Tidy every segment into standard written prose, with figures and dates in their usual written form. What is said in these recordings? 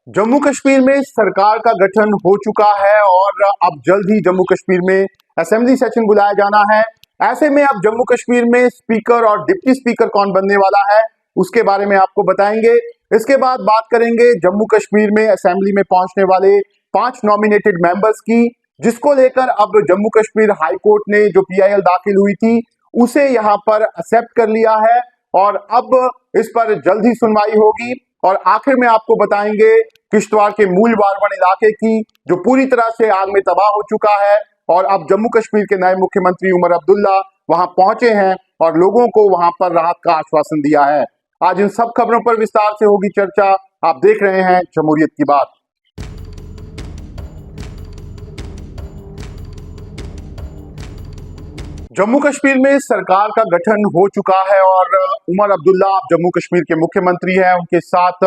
जम्मू कश्मीर में सरकार का गठन हो चुका है और अब जल्द ही जम्मू कश्मीर में असेंबली सेशन बुलाया जाना है। ऐसे में अब जम्मू कश्मीर में स्पीकर और डिप्टी स्पीकर कौन बनने वाला है उसके बारे में आपको बताएंगे। इसके बाद बात करेंगे जम्मू कश्मीर में असेंबली में पहुंचने वाले 5 नॉमिनेटेड मेंबर्स की, जिसको लेकर अब जम्मू कश्मीर हाई कोर्ट ने जो PIL दाखिल हुई थी उसे यहाँ पर एक्सेप्ट कर लिया है और अब इस पर जल्द ही सुनवाई होगी। और आखिर में आपको बताएंगे किश्तवाड़ के मूल बारवन इलाके की जो पूरी तरह से आग में तबाह हो चुका है और अब जम्मू कश्मीर के नए मुख्यमंत्री उमर अब्दुल्ला वहां पहुंचे हैं और लोगों को वहां पर राहत का आश्वासन दिया है। आज इन सब खबरों पर विस्तार से होगी चर्चा। आप देख रहे हैं जमहूरियत की बात। जम्मू कश्मीर में सरकार का गठन हो चुका है और उमर अब्दुल्ला जम्मू कश्मीर के मुख्यमंत्री हैं। उनके साथ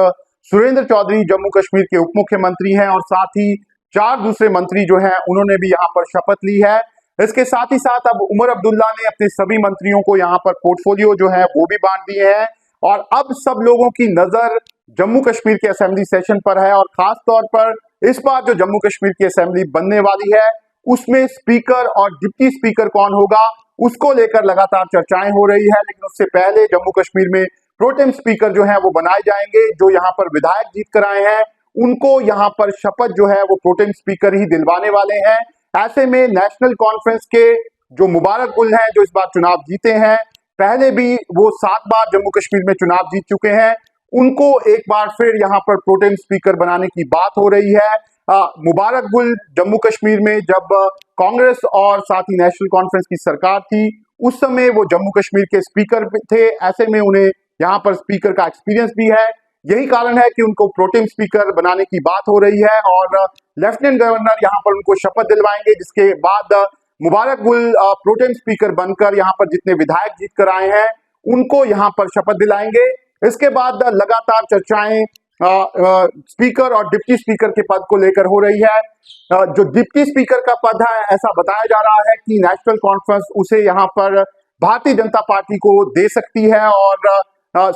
सुरेंद्र चौधरी जम्मू कश्मीर के उप मुख्यमंत्री हैं और साथ ही 4 दूसरे मंत्री जो हैं उन्होंने भी यहाँ पर शपथ ली है। इसके साथ ही साथ अब उमर अब्दुल्ला ने अपने सभी मंत्रियों को यहाँ पर पोर्टफोलियो जो है वो भी बांट दिए हैं और अब सब लोगों की नजर जम्मू कश्मीर के असेंबली सेशन पर है और खास तौर पर इस बार जो जम्मू कश्मीर की असेंबली बनने वाली है उसमें स्पीकर और डिप्टी स्पीकर कौन होगा उसको लेकर लगातार चर्चाएं हो रही है। लेकिन उससे पहले जम्मू कश्मीर में प्रोटेम स्पीकर जो है वो बनाए जाएंगे। जो यहाँ पर विधायक जीत कर आए हैं उनको यहाँ पर शपथ जो है वो प्रोटेम स्पीकर ही दिलवाने वाले हैं। ऐसे में नेशनल कॉन्फ्रेंस के जो मुबारक गुल हैं जो इस बार चुनाव जीते हैं, पहले भी वो 7 बार जम्मू कश्मीर में चुनाव जीत चुके हैं, उनको एक बार फिर यहाँ पर प्रोटेम स्पीकर बनाने की बात हो रही है। मुबारक गुल जम्मू कश्मीर में जब कांग्रेस और साथ ही नेशनल कॉन्फ्रेंस की सरकार थी उस समय वो जम्मू कश्मीर के स्पीकर थे। ऐसे में उन्हें यहाँ पर स्पीकर का एक्सपीरियंस भी है। यही कारण है कि उनको प्रोटेम स्पीकर बनाने की बात हो रही है और लेफ्टिनेंट गवर्नर यहाँ पर उनको शपथ दिलवाएंगे, जिसके बाद मुबारक गुल प्रोटेम स्पीकर बनकर यहाँ पर जितने विधायक जीत कर आए हैं उनको यहाँ पर शपथ दिलाएंगे। इसके बाद लगातार चर्चाएं स्पीकर और डिप्टी स्पीकर के पद को लेकर हो रही है। जो डिप्टी स्पीकर का पद है ऐसा बताया जा रहा है कि नेशनल कॉन्फ्रेंस उसे यहाँ पर भारतीय जनता पार्टी को दे सकती है और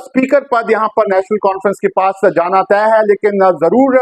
स्पीकर पद यहाँ पर नेशनल कॉन्फ्रेंस के पास जाना तय है। लेकिन जरूर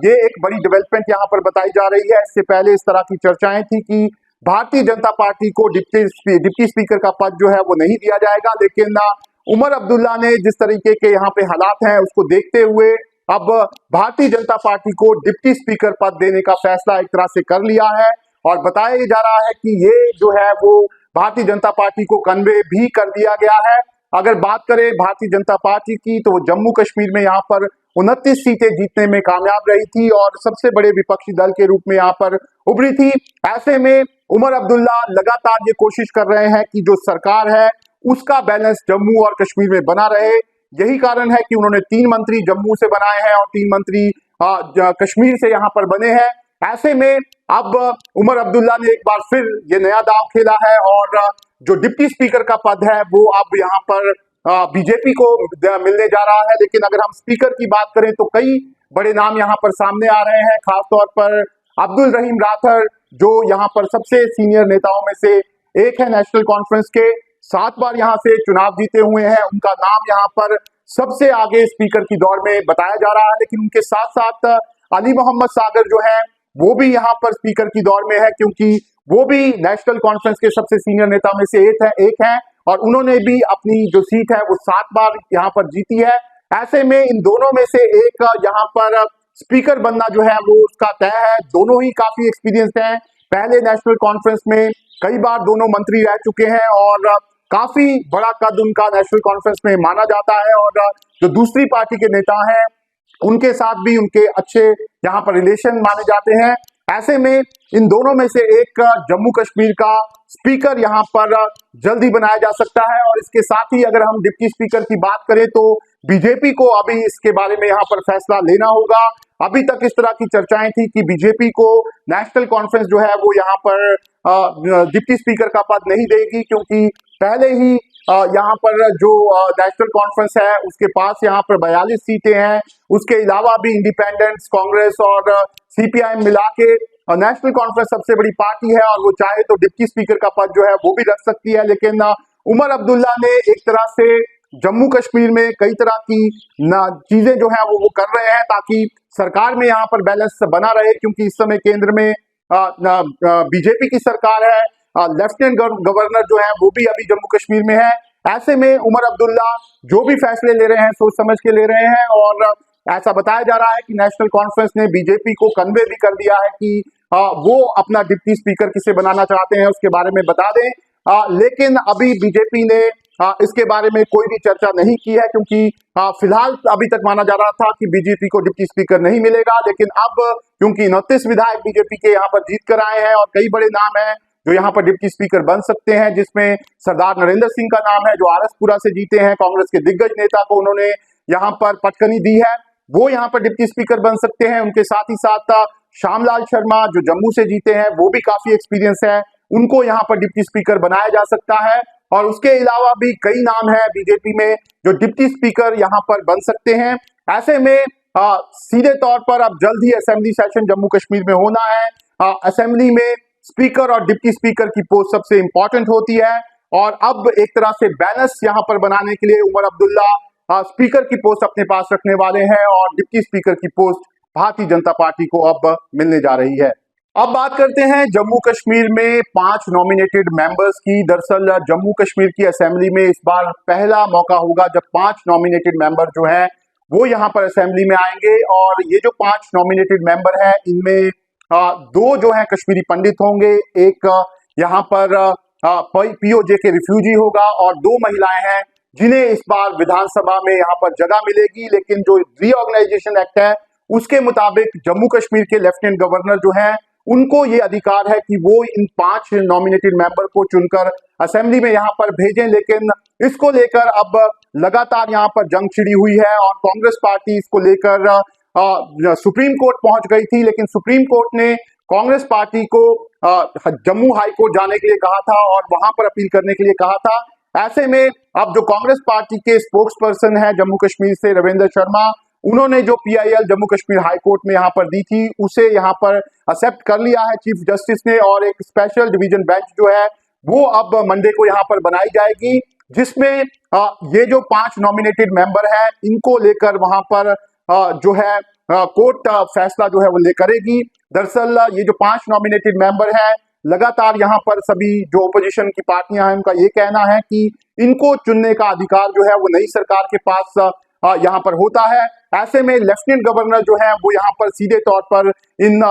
ये एक बड़ी डेवलपमेंट यहाँ पर बताई जा रही है। इससे पहले इस तरह की चर्चाएं थी कि भारतीय जनता पार्टी को डिप्टी स्पीकर का पद जो है वो नहीं दिया जाएगा, लेकिन उमर अब्दुल्ला ने जिस तरीके के यहाँ पे हालात हैं उसको देखते हुए अब भारतीय जनता पार्टी को डिप्टी स्पीकर पद देने का फैसला एक तरह से कर लिया है और बताया जा रहा है कि ये जो है वो भारतीय जनता पार्टी को कन्वे भी कर दिया गया है। अगर बात करें भारतीय जनता पार्टी की तो जम्मू कश्मीर में यहाँ पर 29 सीटें जीतने में कामयाब रही थी और सबसे बड़े विपक्षी दल के रूप में यहाँ पर उभरी थी। ऐसे में उमर अब्दुल्ला लगातार ये कोशिश कर रहे हैं कि जो सरकार है उसका बैलेंस जम्मू और कश्मीर में बना रहे। यही कारण है कि उन्होंने 3 मंत्री जम्मू से बनाए हैं और 3 मंत्री कश्मीर से यहाँ पर बने हैं। ऐसे में अब उमर अब्दुल्ला ने एक बार फिर ये नया दांव खेला है और जो डिप्टी स्पीकर का पद है वो अब यहाँ पर बीजेपी को मिलने जा रहा है। लेकिन अगर हम स्पीकर की बात करें तो कई बड़े नाम यहाँ पर सामने आ रहे हैं, खासतौर पर अब्दुल रहीम राठौर जो यहाँ पर सबसे सीनियर नेताओं में से एक है नेशनल कॉन्फ्रेंस के, 7 बार यहाँ से चुनाव जीते हुए हैं। उनका नाम यहाँ पर सबसे आगे स्पीकर की दौड़ में बताया जा रहा है। लेकिन उनके साथ साथ अली मोहम्मद सागर जो है वो भी यहाँ पर स्पीकर की दौड़ में है, क्योंकि वो भी नेशनल कॉन्फ्रेंस के सबसे सीनियर नेता में से एक है और उन्होंने भी अपनी जो सीट है वो 7 बार यहाँ पर जीती है। ऐसे में इन दोनों में से एक यहाँ पर स्पीकर बनना जो है वो उसका तय है। दोनों ही काफी एक्सपीरियंस्ड हैं, पहले नेशनल कॉन्फ्रेंस में कई बार दोनों मंत्री रह चुके हैं और काफी बड़ा कद उनका नेशनल कॉन्फ्रेंस में माना जाता है और जो दूसरी पार्टी के नेता हैं उनके साथ भी उनके अच्छे यहाँ पर रिलेशन माने जाते हैं। ऐसे में इन दोनों में से एक जम्मू कश्मीर का स्पीकर यहाँ पर जल्दी बनाया जा सकता है। और इसके साथ ही अगर हम डिप्टी स्पीकर की बात करें तो बीजेपी को अभी इसके बारे में यहाँ पर फैसला लेना होगा। अभी तक इस तरह की चर्चाएं थी कि बीजेपी को नेशनल कॉन्फ्रेंस जो है वो यहाँ पर डिप्टी स्पीकर का पद नहीं देगी, क्योंकि पहले ही यहाँ पर जो नेशनल कॉन्फ्रेंस है उसके पास यहाँ पर 42 सीटें हैं। उसके अलावा भी इंडिपेंडेंट्स, कांग्रेस और CPIM मिला के नेशनल कॉन्फ्रेंस सबसे बड़ी पार्टी है और वो चाहे तो डिप्टी स्पीकर का पद जो है वो भी रख सकती है। लेकिन उमर अब्दुल्ला ने एक तरह से जम्मू कश्मीर में कई तरह की चीजें जो है वो कर रहे हैं ताकि सरकार में यहाँ पर बैलेंस बना रहे, क्योंकि इस समय केंद्र में बीजेपी की सरकार है। लेफ्टिनेंट गवर्नर जो है वो भी अभी जम्मू कश्मीर में है। ऐसे में उमर अब्दुल्ला जो भी फैसले ले रहे हैं सोच समझ के ले रहे हैं, और ऐसा बताया जा रहा है कि नेशनल कॉन्फ्रेंस ने बीजेपी को कन्वे भी कर दिया है कि वो अपना डिप्टी स्पीकर किसे बनाना चाहते हैं उसके बारे में बता दें। लेकिन अभी बीजेपी ने इसके बारे में कोई भी चर्चा नहीं की है, क्योंकि फिलहाल अभी तक माना जा रहा था कि बीजेपी को डिप्टी स्पीकर नहीं मिलेगा। लेकिन अब क्योंकि 29 विधायक बीजेपी के यहाँ पर जीत कर आए हैं और कई बड़े नाम हैं जो यहाँ पर डिप्टी स्पीकर बन सकते हैं, जिसमें सरदार नरेंद्र सिंह का नाम है जो आरएसपुरा से जीते हैं, कांग्रेस के दिग्गज नेता को उन्होंने यहाँ पर पटकनी दी है, वो यहाँ पर डिप्टी स्पीकर बन सकते हैं। उनके साथ ही साथ श्यामलाल शर्मा जो जम्मू से जीते हैं, वो भी काफी एक्सपीरियंस है, उनको यहाँ पर डिप्टी स्पीकर बनाया जा सकता है। और उसके अलावा भी कई नाम है बीजेपी में जो डिप्टी स्पीकर यहाँ पर बन सकते हैं। ऐसे में सीधे तौर पर अब जल्द ही असेंबली सेशन जम्मू कश्मीर में होना है। असेंबली में स्पीकर और डिप्टी स्पीकर की पोस्ट सबसे इंपॉर्टेंट होती है, और अब एक तरह से बैलेंस यहाँ पर बनाने के लिए उमर अब्दुल्ला स्पीकर की पोस्ट अपने पास रखने वाले हैं, और डिप्टी स्पीकर की पोस्ट भारतीय जनता पार्टी को अब मिलने जा रही है। अब बात करते हैं जम्मू कश्मीर में 5 नॉमिनेटेड मेंबर्स की। दरअसल जम्मू कश्मीर की असेंबली में इस बार पहला मौका होगा जब 5 नॉमिनेटेड मेंबर जो हैं वो यहाँ पर असेंबली में आएंगे, और ये जो 5 नॉमिनेटेड मेंबर हैं इनमें 2 जो हैं कश्मीरी पंडित होंगे, एक यहाँ पर पीओजे के रिफ्यूजी होगा, और 2 महिलाएं हैं जिन्हें इस बार विधानसभा में यहाँ पर जगह मिलेगी। लेकिन जो रीऑर्गेनाइजेशन एक्ट है उसके मुताबिक जम्मू कश्मीर के लेफ्टिनेंट गवर्नर जो हैं उनको ये अधिकार है कि वो इन 5 नॉमिनेटेड मेंबर को चुनकर असेंबली में यहाँ पर भेजें। लेकिन इसको लेकर अब लगातार यहाँ पर जंग छिड़ी हुई है, और कांग्रेस पार्टी इसको लेकर सुप्रीम कोर्ट पहुंच गई थी। लेकिन सुप्रीम कोर्ट ने कांग्रेस पार्टी को जम्मू हाई कोर्ट जाने के लिए कहा था और वहां पर अपील करने के लिए कहा था। ऐसे में अब जो कांग्रेस पार्टी के स्पोक्स पर्सन है जम्मू कश्मीर से रविंद्र शर्मा, उन्होंने जो PIL Jammu Kashmir high court में यहाँ पर दी थी उसे यहाँ पर एक्सेप्ट कर लिया है चीफ जस्टिस ने, और एक स्पेशल डिवीजन बेंच जो है वो अब मंडे को यहाँ पर बनाई जाएगी, जिसमें ये जो 5 नॉमिनेटेड मेंबर है इनको लेकर वहां पर जो है कोर्ट फैसला जो है वो ले करेगी। दरअसल ये जो 5 नॉमिनेटेड मेंबर है, लगातार यहाँ पर सभी जो ओपोजिशन की पार्टियां हैं उनका ये कहना है कि इनको चुनने का अधिकार जो है वो नई सरकार के पास यहाँ पर होता है। ऐसे में लेफ्टिनेंट गवर्नर जो है वो यहाँ पर सीधे तौर पर इन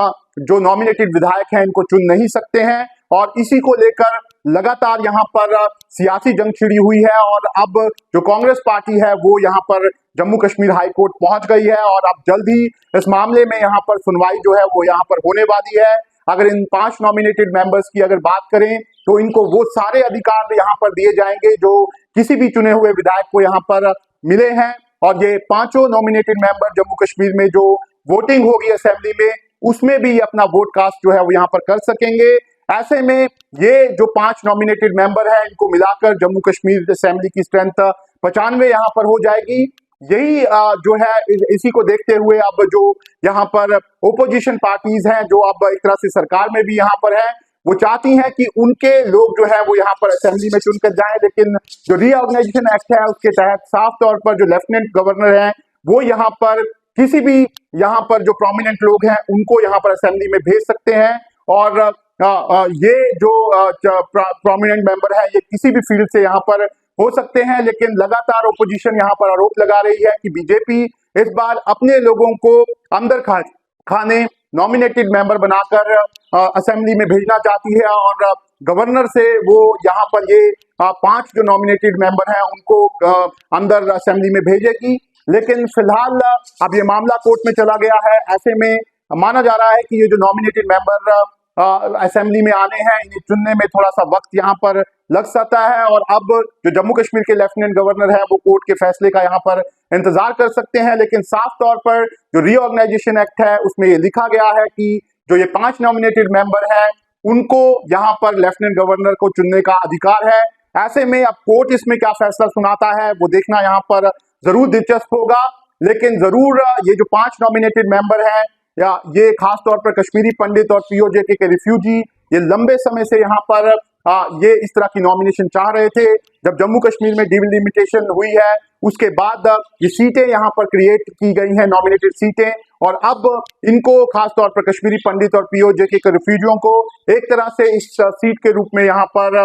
जो नॉमिनेटेड विधायक हैं इनको चुन नहीं सकते हैं, और इसी को लेकर लगातार यहाँ पर सियासी जंग छिड़ी हुई है। और अब जो कांग्रेस पार्टी है वो यहाँ पर जम्मू कश्मीर हाई कोर्ट पहुंच गई है, और अब जल्द ही इस मामले में यहाँ पर सुनवाई जो है वो यहाँ पर होने वाली है। अगर इन 5 नॉमिनेटेड मेंबर्स की अगर बात करें तो इनको वो सारे अधिकार यहाँ पर दिए जाएंगे जो किसी भी चुने हुए विधायक को यहाँ पर मिले हैं, और ये 5 नॉमिनेटेड मेंबर जम्मू कश्मीर में जो वोटिंग होगी असेंबली में उसमें भी अपना वोट कास्ट जो है वो यहाँ पर कर सकेंगे। ऐसे में ये जो 5 नॉमिनेटेड मेंबर है इनको मिलाकर जम्मू कश्मीर असेंबली की स्ट्रेंथ 95 यहाँ पर हो जाएगी। यही जो है इसी को देखते हुए अब जो यहाँ पर ओपोजिशन पार्टीज हैं जो अब एक तरह से सरकार में भी यहाँ पर है, वो चाहती हैं कि उनके लोग जो है वो यहाँ पर असेंबली में चुनकर जाएं। लेकिन जो रीऑर्गेनाइजेशन एक्ट है उसके तहत साफ तौर पर जो लेफ्टिनेंट गवर्नर हैं वो यहाँ पर किसी भी यहाँ पर जो प्रोमिनेंट लोग हैं उनको यहाँ पर असेंबली में भेज सकते हैं, और ये जो प्रोमिनेंट मेंबर है ये किसी भी फील्ड से यहाँ पर हो सकते हैं। लेकिन लगातार ओपोजिशन यहाँ पर आरोप लगा रही है कि बीजेपी इस बार अपने लोगों को अंदर खाने नॉमिनेटेड मेंबर बनाकर असेंबली में भेजना चाहती है, और गवर्नर से वो यहाँ पर ये 5 जो नॉमिनेटेड मेंबर हैं उनको अंदर असेंबली में भेजेगी। लेकिन फिलहाल अब ये मामला कोर्ट में चला गया है। ऐसे में माना जा रहा है कि ये जो नॉमिनेटेड मेंबर असेंबली में आने हैं इन्हें चुनने में थोड़ा सा वक्त यहाँ पर लग सकता है, और अब जो जम्मू कश्मीर के लेफ्टिनेंट गवर्नर है वो कोर्ट के फैसले का यहाँ पर इंतजार कर सकते हैं। लेकिन साफ तौर पर जो रीऑर्गेनाइजेशन एक्ट है उसमें ये लिखा गया है कि जो ये 5 नॉमिनेटेड मेंबर है उनको यहाँ पर लेफ्टिनेंट गवर्नर को चुनने का अधिकार है। ऐसे में अब कोर्ट इसमें क्या फैसला सुनाता है वो देखना यहाँ पर जरूर दिलचस्प होगा। लेकिन जरूर ये जो 5 नॉमिनेटेड मेंबर है या ये खास तौर पर कश्मीरी पंडित और पीओजे के रिफ्यूजी ये लंबे समय से यहाँ पर ये इस तरह की नॉमिनेशन चाह रहे थे। जब जम्मू कश्मीर में डिलिमिटेशन हुई है उसके बाद ये सीटें यहाँ पर क्रिएट की गई हैं, नॉमिनेटेड सीटें, और अब इनको खासतौर पर कश्मीरी पंडित और पीओजे के रिफ्यूजियों को एक तरह से इस सीट के रूप में यहाँ पर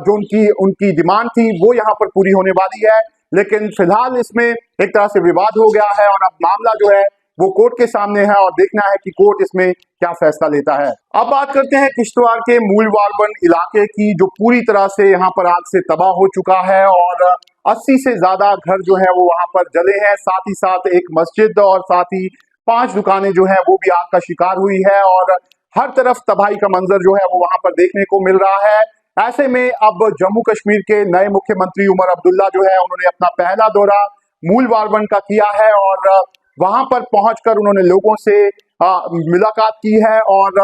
जो उनकी डिमांड थी वो यहाँ पर पूरी होने वाली है। लेकिन फिलहाल इसमें एक तरह से विवाद हो गया है और अब मामला जो है वो कोर्ट के सामने है और देखना है कि कोर्ट इसमें क्या फैसला लेता है। अब बात करते हैं किश्तवाड़ के मूलवारबन इलाके की, जो पूरी तरह से यहाँ पर आग से तबाह हो चुका है और 80 से ज्यादा घर जो है वो वहां पर जले हैं। साथ ही साथ एक मस्जिद और साथ ही 5 दुकानें जो है वो भी आग का शिकार हुई है और हर तरफ तबाही का मंजर जो है वो वहां पर देखने को मिल रहा है। ऐसे में अब जम्मू कश्मीर के नए मुख्यमंत्री उमर अब्दुल्ला जो है उन्होंने अपना पहला दौरा मूलवारबन का किया है और वहां पर पहुंचकर उन्होंने लोगों से मुलाकात की है और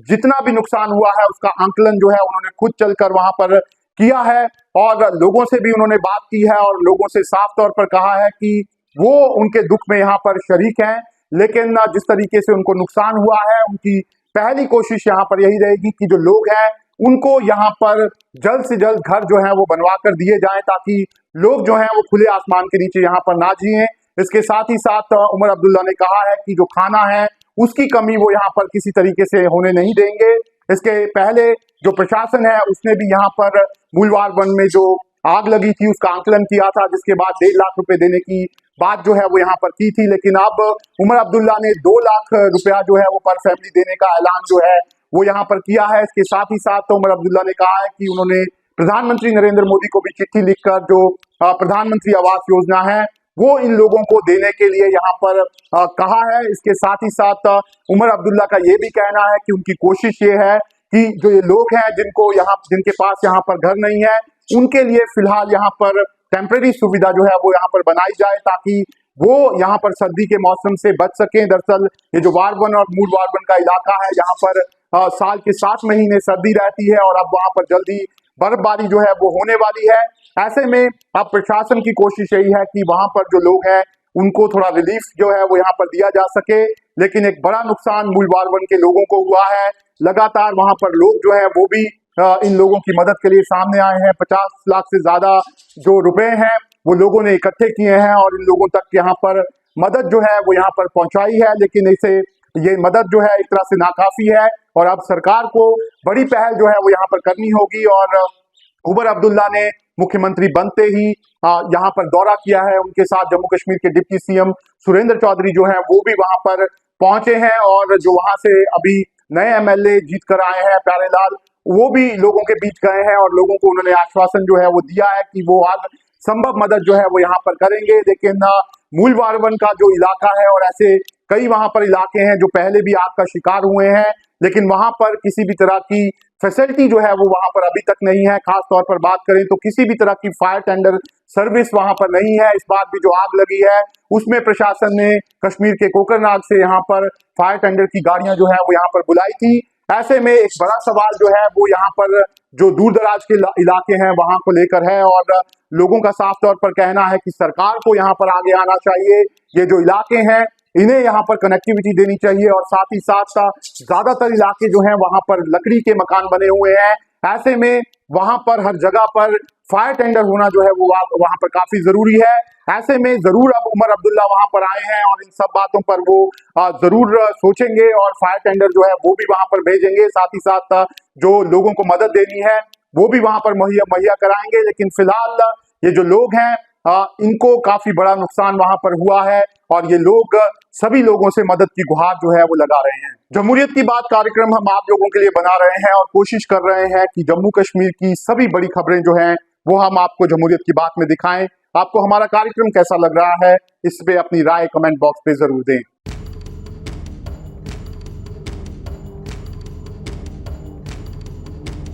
जितना भी नुकसान हुआ है उसका आंकलन जो है उन्होंने खुद चलकर वहां पर किया है और लोगों से भी उन्होंने बात की है और लोगों से साफ तौर पर कहा है कि वो उनके दुख में यहाँ पर शरीक हैं। लेकिन जिस तरीके से उनको नुकसान हुआ है उनकी पहली कोशिश यहाँ पर यही रहेगी कि जो लोग हैं उनको यहाँ पर जल्द से जल्द घर जो है वो बनवा कर दिए जाएं ताकि लोग जो हैं वो खुले आसमान के नीचे यहाँ पर ना जिएं। इसके साथ ही साथ उमर अब्दुल्ला ने कहा है कि जो खाना है उसकी कमी वो यहाँ पर किसी तरीके से होने नहीं देंगे। इसके पहले जो प्रशासन है उसने भी यहाँ पर मूलवारबन में जो आग लगी थी उसका आंकलन किया था, जिसके बाद 1.5 लाख रुपए देने की बात जो है वो यहाँ पर की थी। लेकिन अब उमर अब्दुल्ला ने 2 लाख रुपया जो है वो पर फैमिली देने का ऐलान जो है वो यहाँ पर किया है। इसके साथ ही साथ उमर अब्दुल्ला ने कहा है कि उन्होंने प्रधानमंत्री नरेंद्र मोदी को भी चिट्ठी लिखकर जो प्रधानमंत्री आवास योजना है वो इन लोगों को देने के लिए यहाँ पर कहा है। इसके साथ ही साथ उमर अब्दुल्ला का ये भी कहना है कि उनकी कोशिश ये है कि जो ये लोग हैं जिनके पास यहाँ पर घर नहीं है उनके लिए फिलहाल यहाँ पर टेम्परेरी सुविधा जो है वो यहाँ पर बनाई जाए ताकि वो यहाँ पर सर्दी के मौसम से बच सकें। दरअसल ये जो वारबन और मूल वारबन का इलाका है यहाँ पर साल के 7 महीने सर्दी रहती है और अब वहां पर जल्दी बर्फबारी जो है वो होने वाली है। ऐसे में अब प्रशासन की कोशिश यही है कि वहां पर जो लोग हैं उनको थोड़ा रिलीफ जो है वो यहाँ पर दिया जा सके। लेकिन एक बड़ा नुकसान मूलवारबन के लोगों को हुआ है। लगातार वहां पर लोग जो है वो भी इन लोगों की मदद के लिए सामने आए हैं। 50 लाख से ज्यादा जो रुपए हैं वो लोगों ने इकट्ठे किए हैं और इन लोगों तक यहाँ पर मदद जो है वो यहाँ पर पहुंचाई है। लेकिन इसे ये मदद जो है एक तरह से नाकाफी है और अब सरकार को बड़ी पहल जो है वो यहाँ पर करनी होगी। और उमर अब्दुल्ला ने मुख्यमंत्री बनते ही यहाँ पर दौरा किया है। उनके साथ जम्मू कश्मीर के डिप्टी सीएम सुरेंद्र चौधरी जो हैं वो भी वहां पर पहुंचे हैं और जो वहां से अभी नए एमएलए जीत कर आए हैं प्यारेलाल, वो भी लोगों के बीच गए हैं और लोगों को उन्होंने आश्वासन जो है वो दिया है कि वो हर संभव मदद जो है वो यहाँ पर करेंगे। लेकिन मूलवारबन का जो इलाका है और ऐसे कई वहां पर इलाके हैं जो पहले भी आग का शिकार हुए हैं लेकिन वहां पर किसी भी तरह की फैसिलिटी जो है वो वहां पर अभी तक नहीं है। खास तौर पर बात करें तो किसी भी तरह की फायर टेंडर सर्विस वहां पर नहीं है। इस बार भी जो आग लगी है उसमें प्रशासन ने कश्मीर के कोकरनाग से यहाँ पर फायर टेंडर की गाड़ियां जो है वो यहाँ पर बुलाई थी। ऐसे में एक बड़ा सवाल जो है वो यहाँ पर जो दूर दराज के इलाके हैं वहां को लेकर है और लोगों का साफ तौर पर कहना है कि सरकार को यहाँ पर आगे आना चाहिए। ये जो इलाके हैं इन्हें यहाँ पर कनेक्टिविटी देनी चाहिए और साथ ही साथ ज्यादातर इलाके जो हैं वहां पर लकड़ी के मकान बने हुए हैं। ऐसे में वहां पर हर जगह पर फायर टेंडर होना जो है वो वहां पर काफी जरूरी है। ऐसे में जरूर अब उमर अब्दुल्ला वहां पर आए हैं और इन सब बातों पर वो जरूर सोचेंगे और फायर टेंडर जो है वो भी वहां पर भेजेंगे। साथ ही साथ जो लोगों को मदद देनी है वो भी वहां पर मुहैया कराएंगे। लेकिन फिलहाल ये जो लोग हैं इनको काफी बड़ा नुकसान वहां पर हुआ है और ये लोग सभी लोगों से मदद की गुहार जो है वो लगा रहे हैं। जमहूरियत की बात कार्यक्रम हम आप लोगों के लिए बना रहे हैं और कोशिश कर रहे हैं कि जम्मू कश्मीर की सभी बड़ी खबरें जो हैं वो हम आपको जमहूरियत की बात में दिखाएं। आपको हमारा कार्यक्रम कैसा लग रहा है इस पे अपनी राय कमेंट बॉक्स पे जरूर दें।